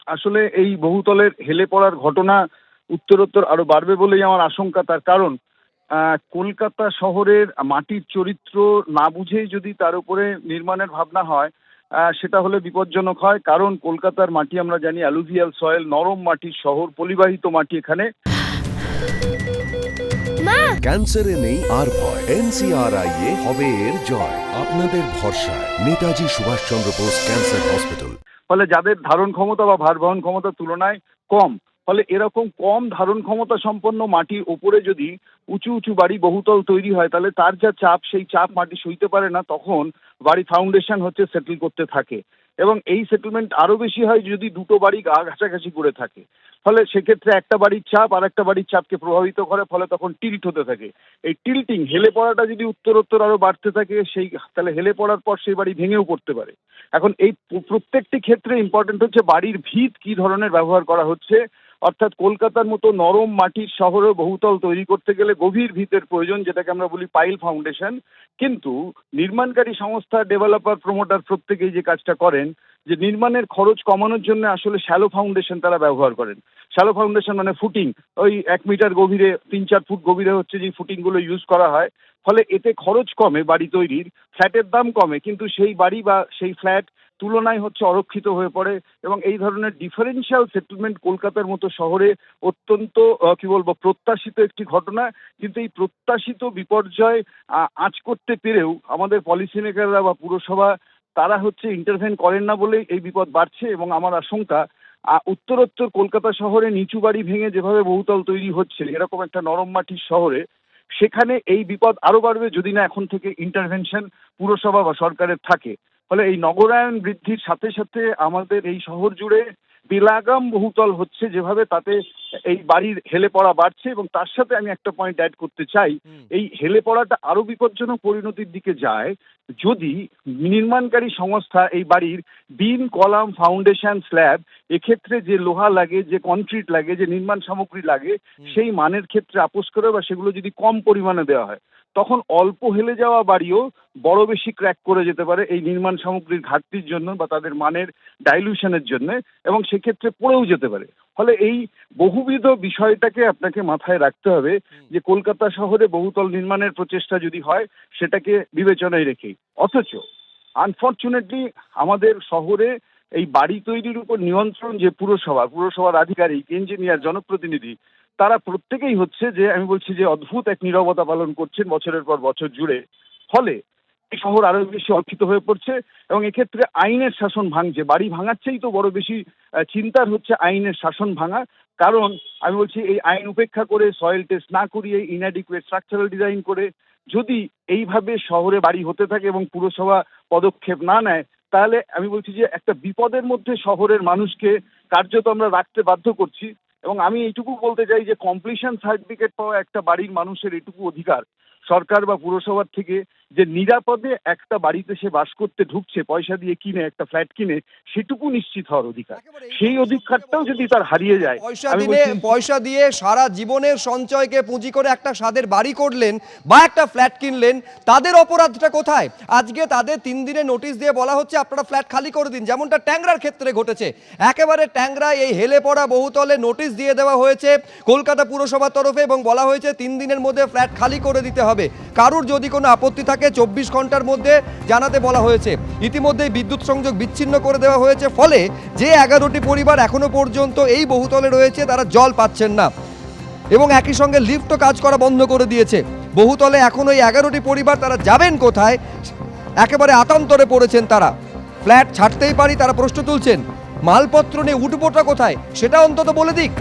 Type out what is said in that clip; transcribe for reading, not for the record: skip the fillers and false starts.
আসলে এই বহুতলের হেলে পড়ার ঘটনা উত্তরোত্তর আরো বাড়বে বলেই আমার আশঙ্কা। তার কারণ কলকাতা শহরের মাটির চরিত্র না বুঝেই যদি তার উপরে নির্মাণের ভাবনা হয়, সেটা হলে বিপজ্জনক হয়। কারণ কলকাতার মাটি আমরা জানি অ্যালুভিয়াল সয়েল, নরম মাটির শহর, পলিবাহিত মাটি এখানে। ক্যান্সারে নেই আর ভয়, NCRI এ হবে এর জয়। আপনাদের ভরসায় নেতাজি সুভাষচন্দ্র বোস ক্যান্সার হসপিটাল। ফলে যাদের ধারণ ক্ষমতা বা ভার বহন ক্ষমতার তুলনায় কম, ফলে এরকম কম ধারণ ক্ষমতা সম্পন্ন মাটির ওপরে যদি উঁচু উঁচু বাড়ি বহুতল তৈরি হয়, তাহলে তার যা চাপ, সেই চাপ মাটি সইতে পারে না। তখন বাড়ি ফাউন্ডেশন হচ্ছে সেটেল করতে থাকে, এবং এই সেটেলমেন্ট আরো বেশি হয় যদি দুটো বাড়ি গা ঘাসাঘাসি করে থাকে। ফলে সেক্ষেত্রে একটা বাড়ির চাপ আর একটা বাড়ির চাপকে প্রভাবিত করে, ফলে তখন টিল্ট হতে থাকে। এই টিল্টিং, হেলে পড়াটা যদি উত্তরোত্তর আরো বাড়তে থাকে, তাহলে হেলে পড়ার পর সেই বাড়ি ভেঙেও পড়তে পারে। এখন এই প্রত্যেকটি ক্ষেত্রে ইম্পর্টেন্ট হচ্ছে বাড়ির ভিত কি ধরনের ব্যবহার করা হচ্ছে। অর্থাৎ কলকাতার মতো নরম মাটির শহরে বহুতল তৈরি করতে গেলে গভীর ভিতের প্রয়োজন, যেটাকে আমরা বলি পাইল ফাউন্ডেশন। কিন্তু নির্মাণকারী সংস্থা, ডেভেলপার, প্রমোটার প্রত্যেকেই যে কাজটা করেন, যে নির্মাণের খরচ কমানোর জন্য আসলে শ্যালো ফাউন্ডেশন তারা ব্যবহার করেন। শ্যালো ফাউন্ডেশন মানে ফুটিং, ওই 1 মিটার গভীরে, 3-4 ফুট গভীরে হচ্ছে যে ফুটিংগুলো ইউজ করা হয়। ফলে এতে খরচ কমে বাড়ি তৈরির, ফ্ল্যাটের দাম কমে, কিন্তু সেই বাড়ি বা সেই ফ্ল্যাট তুলনায় হচ্ছে অরক্ষিত হয়ে পড়ে। এবং এই ধরনের ডিফারেন্সিয়াল সেটেলমেন্ট কলকাতার মতো শহরে অত্যন্ত কি বলবো, প্রত্যাশিত একটি ঘটনা। কিন্তু এই প্রত্যাশিত বিপর্যয় আঁচ করতে পেরেও আমাদের পলিসি মেকাররা বা পুরসভা, তারা হচ্ছে ইন্টারভেন করেন না বলেই এই বিপদ বাড়ছে। এবং আমার আশঙ্কা, উত্তরোত্তর কলকাতা শহরে নিচু বাড়ি ভেঙে যেভাবে বহুতল তৈরি হচ্ছে এরকম একটা নরম মাটির শহরে, সেখানে এই বিপদ আরো বাড়বে যদি না এখন থেকে ইন্টারভেনশন পুরসভা বা সরকারের থাকে। ফলে এই নগরায়ন বৃদ্ধির সাথে সাথে আমাদের এই শহর জুড়ে বেলাগাম বহুতল হচ্ছে যেভাবে, তাতে এই বাড়ির হেলে পড়া বাড়ছে। এবং তার সাথে আমি একটা পয়েন্ট অ্যাড করতে চাই, এই হেলে পড়াটা আরো বিপজ্জনক পরিণতির দিকে যায় যদি নির্মাণকারী সংস্থা এই বাড়ির বিম, কলাম, ফাউন্ডেশন, স্ল্যাব, এক্ষেত্রে যে লোহা লাগে, যে কনক্রিট লাগে, যে নির্মাণ সামগ্রী লাগে, সেই মানের ক্ষেত্রে আপোস করে বা সেগুলো যদি কম পরিমাণে দেওয়া হয়, তখন অল্প হেলে যাওয়া বাড়িও বড় বেশি ক্র্যাক করে যেতে পারে এই নির্মাণ সামগ্রীর ঘাটতির জন্য বা তাদের মানের ডাইলিউশনের জন্য, এবং সেক্ষেত্রে পড়েও যেতে পারে। ফলে এই বহুবিধ বিষয়টাকে আপনাকে মাথায় রাখতে হবে যে কলকাতা শহরে বহুতল নির্মাণের প্রচেষ্টা যদি হয়, সেটাকে বিবেচনায় রেখেই। অথচ আনফর্চুনেটলি আমাদের শহরে এই বাড়ি তৈরির উপর নিয়ন্ত্রণ যে পুরসভার আধিকারিক, ইঞ্জিনিয়ার, জনপ্রতিনিধি, তারা প্রত্যেকেই হচ্ছে যে, আমি বলছি যে অদ্ভুত এক নীরবতা পালন করছেন বছরের পর বছর জুড়ে। ফলে এই শহর আরো বেশি অর্থিত হয়ে পড়ছে, এবং এক্ষেত্রে আইনের শাসন ভাঙছে। বাড়ি ভাঙার চেয়েই তো বড় বেশি চিন্তার হচ্ছে আইনের শাসন ভাঙা। কারণ আমি বলছি, এই আইন উপেক্ষা করে, সয়েল টেস্ট না করিয়ে, ইনঅ্যাডিকুয়েট স্ট্রাকচারাল ডিজাইন করে যদি এইভাবে শহরে বাড়ি হতে থাকে এবং পুরসভা পদক্ষেপ না নেয়, তাহলে আমি বলছি যে একটা বিপদের মধ্যে শহরের মানুষকে কার্যত আমরা রাখতে বাধ্য করছি। এবং আমি এইটুকু বলতে চাই যে কমপ্লিশন সার্টিফিকেট পাওয়া একটা বাড়ির মানুষের এটুকু অধিকার সরকার বা পুরসভার থেকে, যে নিরাপদে একটা বাড়িতে সে বাস করতে ঢুকছে, পয়সা দিয়ে কিনে, একটা ফ্ল্যাট কিনে, সেটুকু নিশ্চিত হওয়ার অধিকার, সেই অধিকারটাও যদি তার হারিয়ে যায়, আমি পয়সা দিয়ে সারা জীবনের সঞ্চয়কে পুঁজি করে একটা স্বাদের বাড়ি করলেন বা একটা ফ্ল্যাট কিনলেন, তাদের অপরাধটা কোথায়? আজকে তাদের 3 দিনের নোটিশ দিয়ে বলা হচ্ছে আপনারা ফ্ল্যাট খালি করে দিন, যেমনটা ট্যাংরার ক্ষেত্রে ঘটেছে। একেবারে ট্যাংরায় এই হেলে পড়া বহুতলে নোটিশ দিয়ে দেওয়া হয়েছে কলকাতা পুরসভার তরফে, এবং বলা হয়েছে 3 দিনের মধ্যে ফ্ল্যাট খালি করে দিতে হবে। কারুর যদি কোনো আপত্তি থাকে 24 ঘন্টার মধ্যে জানাতে বলা হয়েছে। ইতিমধ্যেই বিদ্যুৎ সংযোগ বিচ্ছিন্ন করে দেওয়া হয়েছে, ফলে যে 11টি পরিবার এখনো পর্যন্ত এই বহুতলে রয়েছে তারা জল পাচ্ছেন না, এবং একই সঙ্গে লিফটও কাজ করা বন্ধ করে দিয়েছে। বহুতলে এখন ওই 11টি পরিবার, তারা যাবেন কোথায়? একেবারে আতান্তরে পড়েছেন তারা। ফ্ল্যাট ছাড়তেই পারি, তারা প্রশ্ন তুলছেন। মালপত্র নিয়ে উঠবোটা কোথায় সেটা অন্তত বলে দিক।